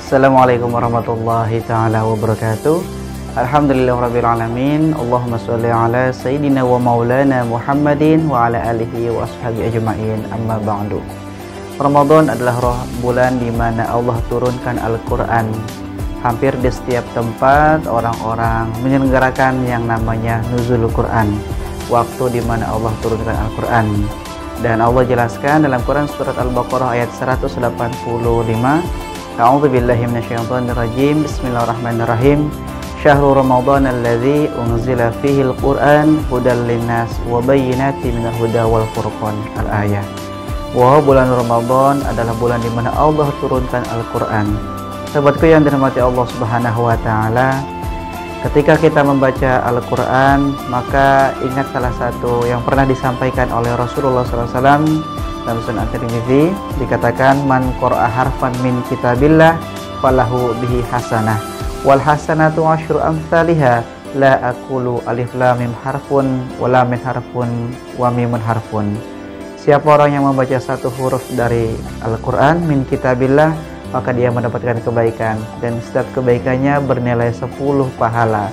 Assalamualaikum warahmatullahi ta'ala wabarakatuh. Alhamdulillahirrabbilalamin. Allahumma sholli ala sayyidina wa maulana Muhammadin wa ala alihi wa ashabi ajma'in, amma ba'du. Ramadan adalah bulan di mana Allah turunkan Al-Quran. Hampir di setiap tempat orang-orang menyelenggarakan yang namanya Nuzulul Quran, waktu di mana Allah turunkan Al-Quran. Dan Allah jelaskan dalam Quran surat Al-Baqarah ayat 185, A'udzubillahi minasyaitonirrajim. Bismillahirrahmanirrahim. Syahrul Ramadan alladzi unzila fihi al-Qur'an hudal linnas wa bayyinatin minal huda wal furqan. Al-ayah. Wah, bulan Ramadan adalah bulan di mana Allah turunkan Al-Qur'an. Sahabatku yang dirahmati Allah Subhanahu wa taala, ketika kita membaca Al-Qur'an, maka ingat salah satu yang pernah disampaikan oleh Rasulullah SAW dalam Sunan At-Tirmidzi, dikatakan man qara'a harfan min kitabillah falahu bihi hasanah wal hasanatu asyru amsalihha la aqulu alif lam mim harfun wa lam mim harfun wa mimun harfun. Siapa orang yang membaca satu huruf dari Al-Qur'an min kitabillah, maka dia mendapatkan kebaikan, dan setiap kebaikannya bernilai 10 pahala.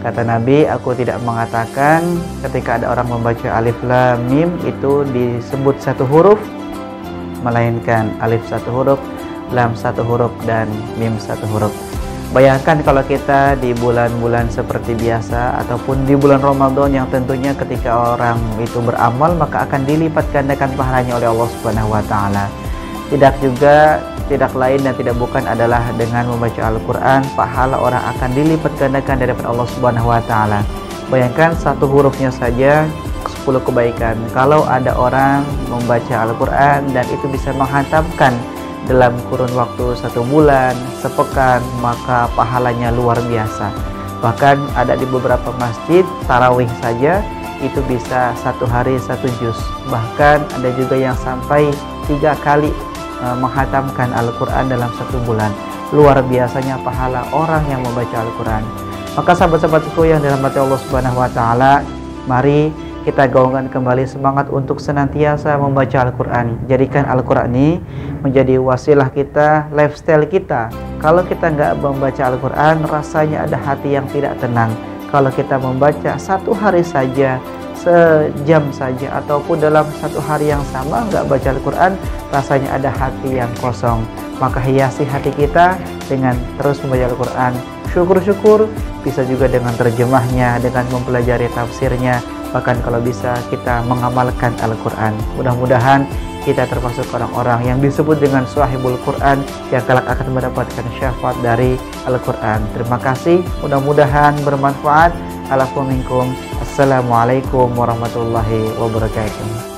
Kata Nabi, aku tidak mengatakan ketika ada orang membaca alif lam mim itu disebut satu huruf, melainkan alif satu huruf, lam satu huruf, dan mim satu huruf. Bayangkan kalau kita di bulan-bulan seperti biasa ataupun di bulan Ramadan yang tentunya ketika orang itu beramal maka akan dilipat gandakan pahalanya oleh Allah Subhanahu wa taala. Tidak lain dan tidak bukan adalah dengan membaca Al-Quran, pahala orang akan dilipat gandakan dari Allah Subhanahu wa taala. Bayangkan satu hurufnya saja 10 kebaikan. Kalau ada orang membaca Al-Quran dan itu bisa menghantamkan dalam kurun waktu 1 bulan, sepekan, maka pahalanya luar biasa. Bahkan ada di beberapa masjid tarawih saja itu bisa 1 hari 1 juz. Bahkan ada juga yang sampai 3 kali menghatamkan Al-Quran dalam 1 bulan. Luar biasanya pahala orang yang membaca Al-Quran. Maka sahabat-sahabatku yang dirahmati Allah Subhanahu wa taala, mari kita gaungkan kembali semangat untuk senantiasa membaca Al-Quran. Jadikan Al-Quran ini menjadi wasilah kita, lifestyle kita. Kalau kita nggak membaca Al-Quran, rasanya ada hati yang tidak tenang. Kalau kita membaca 1 hari saja, sejam saja, ataupun dalam 1 hari yang sama nggak baca Al-Quran, rasanya ada hati yang kosong. Maka hiasi hati kita dengan terus membaca Al-Quran. Syukur-syukur bisa juga dengan terjemahnya, dengan mempelajari tafsirnya, bahkan kalau bisa kita mengamalkan Al-Quran. Mudah-mudahan kita termasuk orang-orang yang disebut dengan Shahibul Quran, yang kelak akan mendapatkan syafaat dari Al-Quran. Terima kasih, mudah-mudahan bermanfaat. Assalamualaikum warahmatullahi wabarakatuh.